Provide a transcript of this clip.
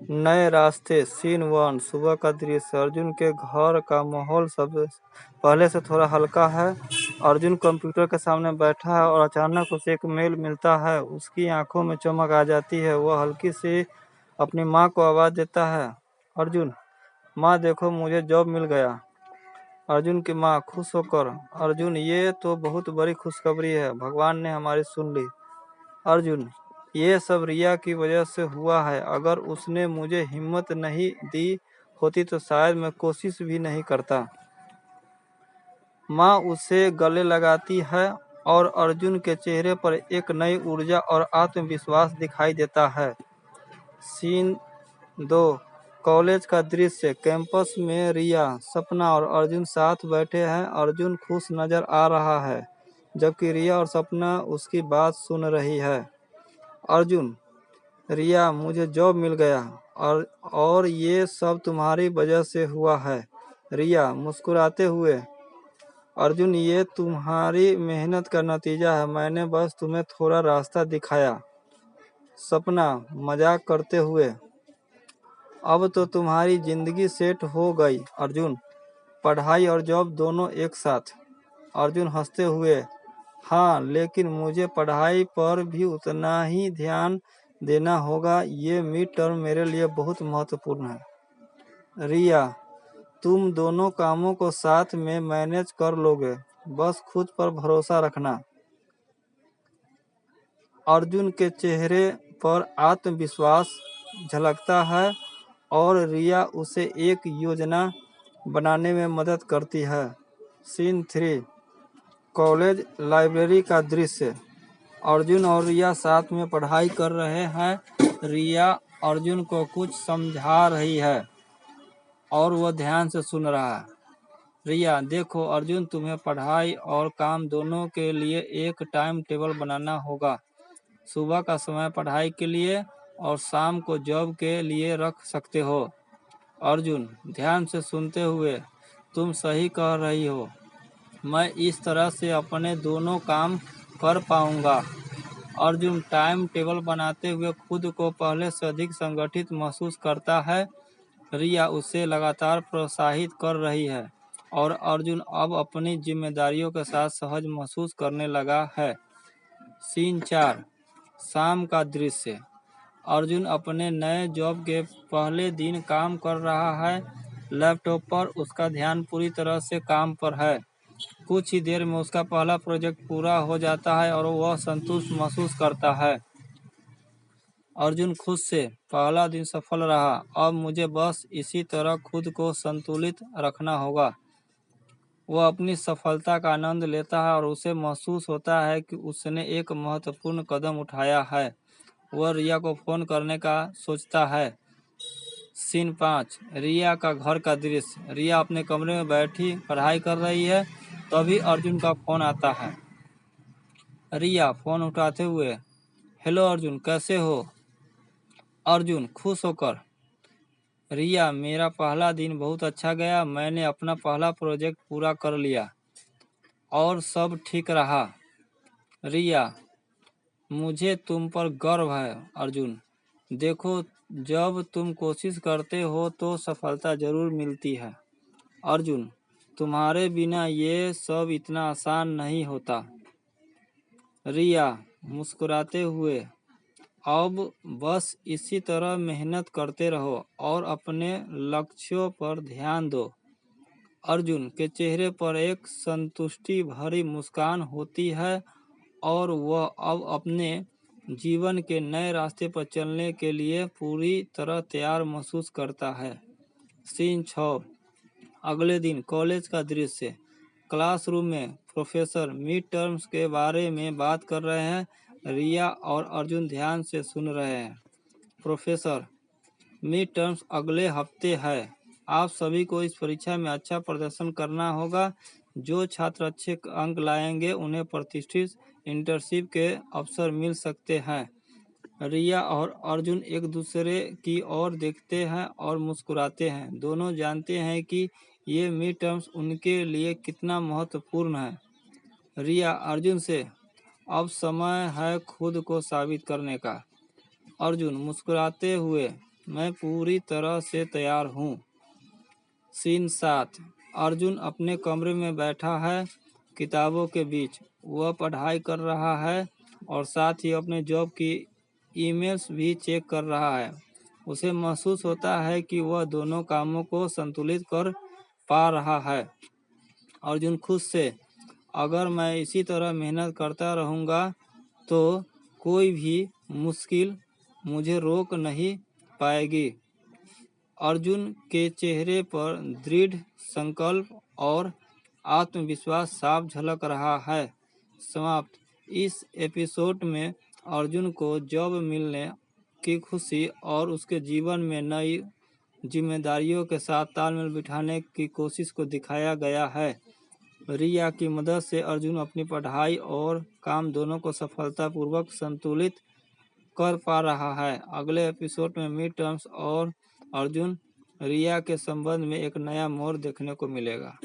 नए रास्ते सीन 1 सुबह का दृश्य। अर्जुन के घर का माहौल सब पहले से थोड़ा हल्का है। अर्जुन कंप्यूटर के सामने बैठा है और अचानक उसे एक मेल मिलता है। उसकी आंखों में चमक आ जाती है। वह हल्की से अपनी माँ को आवाज देता है, अर्जुन, माँ देखो मुझे जॉब मिल गया। अर्जुन की माँ खुश होकर, अर्जुन ये तो बहुत बड़ी खुशखबरी है, भगवान ने हमारी सुन ली। अर्जुन, ये सब रिया की वजह से हुआ है। अगर उसने मुझे हिम्मत नहीं दी होती तो शायद मैं कोशिश भी नहीं करता। माँ उसे गले लगाती है और अर्जुन के चेहरे पर एक नई ऊर्जा और आत्मविश्वास दिखाई देता है। सीन 2 कॉलेज का दृश्य। कैंपस में रिया, सपना और अर्जुन साथ बैठे हैं। अर्जुन खुश नजर आ रहा है, जबकि रिया और सपना उसकी बात सुन रही है। अर्जुन, रिया मुझे जॉब मिल गया और ये सब तुम्हारी वजह से हुआ है। रिया मुस्कुराते हुए, अर्जुन ये तुम्हारी मेहनत का नतीजा है, मैंने बस तुम्हें थोड़ा रास्ता दिखाया। सपना मजाक करते हुए, अब तो तुम्हारी जिंदगी सेट हो गई अर्जुन, पढ़ाई और जॉब दोनों एक साथ। अर्जुन हंसते हुए, हाँ लेकिन मुझे पढ़ाई पर भी उतना ही ध्यान देना होगा, ये मिड टर्म मेरे लिए बहुत महत्वपूर्ण है। रिया, तुम दोनों कामों को साथ में मैनेज कर लोगे, बस खुद पर भरोसा रखना। अर्जुन के चेहरे पर आत्मविश्वास झलकता है और रिया उसे एक योजना बनाने में मदद करती है। सीन 3 कॉलेज लाइब्रेरी का दृश्य। अर्जुन और रिया साथ में पढ़ाई कर रहे हैं। रिया अर्जुन को कुछ समझा रही है और वह ध्यान से सुन रहा है। रिया, देखो अर्जुन, तुम्हें पढ़ाई और काम दोनों के लिए एक टाइम टेबल बनाना होगा। सुबह का समय पढ़ाई के लिए और शाम को जॉब के लिए रख सकते हो। अर्जुन ध्यान से सुनते हुए, तुम सही कह रही हो, मैं इस तरह से अपने दोनों काम कर पाऊंगा। अर्जुन टाइम टेबल बनाते हुए खुद को पहले से अधिक संगठित महसूस करता है। रिया उसे लगातार प्रोत्साहित कर रही है और अर्जुन अब अपनी जिम्मेदारियों के साथ सहज महसूस करने लगा है। सीन 4 शाम का दृश्य। अर्जुन अपने नए जॉब के पहले दिन काम कर रहा है। लैपटॉप पर उसका ध्यान पूरी तरह से काम पर है। कुछ ही देर में उसका पहला प्रोजेक्ट पूरा हो जाता है और वह संतुष्ट महसूस करता है। अर्जुन खुद से, पहला दिन सफल रहा, अब मुझे बस इसी तरह खुद को संतुलित रखना होगा। वह अपनी सफलता का आनंद लेता है और उसे महसूस होता है कि उसने एक महत्वपूर्ण कदम उठाया है। वह रिया को फोन करने का सोचता है। सीन 5 रिया का घर का दृश्य। रिया अपने कमरे में बैठी पढ़ाई कर रही है, तभी अर्जुन का फोन आता है। रिया फोन उठाते हुए, हेलो अर्जुन, कैसे हो? अर्जुन खुश होकर, रिया मेरा पहला दिन बहुत अच्छा गया, मैंने अपना पहला प्रोजेक्ट पूरा कर लिया और सब ठीक रहा। रिया, मुझे तुम पर गर्व है अर्जुन, देखो जब तुम कोशिश करते हो तो सफलता जरूर मिलती है। अर्जुन, तुम्हारे बिना ये सब इतना आसान नहीं होता। रिया मुस्कुराते हुए, अब बस इसी तरह मेहनत करते रहो और अपने लक्ष्यों पर ध्यान दो। अर्जुन के चेहरे पर एक संतुष्टि भरी मुस्कान होती है और वह अब अपने जीवन के नए रास्ते पर चलने के लिए पूरी तरह तैयार महसूस करता है। सीन 6 अगले दिन कॉलेज का दृश्य। क्लासरूम में प्रोफेसर मिड टर्म्स के बारे में बात कर रहे हैं। रिया और अर्जुन ध्यान से सुन रहे हैं। प्रोफेसर, मिड टर्म्स अगले हफ्ते है, आप सभी को इस परीक्षा में अच्छा प्रदर्शन करना होगा। जो छात्र अच्छे अंक लाएंगे उन्हें प्रतिष्ठित इंटर्नशिप के अवसर मिल सकते हैं। रिया और अर्जुन एक दूसरे की ओर देखते हैं और मुस्कुराते हैं। दोनों जानते हैं कि ये मिड टर्म्स उनके लिए कितना महत्वपूर्ण है। रिया अर्जुन से, अब समय है खुद को साबित करने का। अर्जुन मुस्कुराते हुए, मैं पूरी तरह से तैयार हूँ। सीन 7। अर्जुन अपने कमरे में बैठा है, किताबों के बीच। वह पढ़ाई कर रहा है और साथ ही अपने जॉब की ईमेल्स भी चेक कर रहा है। उसे महसूस होता है कि वह दोनों कामों को संतुलित कर पा रहा है। अर्जुन खुद से, अगर मैं इसी तरह मेहनत करता रहूँगा तो कोई भी मुश्किल मुझे रोक नहीं पाएगी। अर्जुन के चेहरे पर दृढ़ संकल्प और आत्मविश्वास साफ झलक रहा है। समाप्त। इस एपिसोड में अर्जुन को जॉब मिलने की खुशी और उसके जीवन में नई जिम्मेदारियों के साथ तालमेल बिठाने की कोशिश को दिखाया गया है। रिया की मदद से अर्जुन अपनी पढ़ाई और काम दोनों को सफलतापूर्वक संतुलित कर पा रहा है। अगले एपिसोड में मिड टर्म्स और अर्जुन रिया के संबंध में एक नया मोड़ देखने को मिलेगा।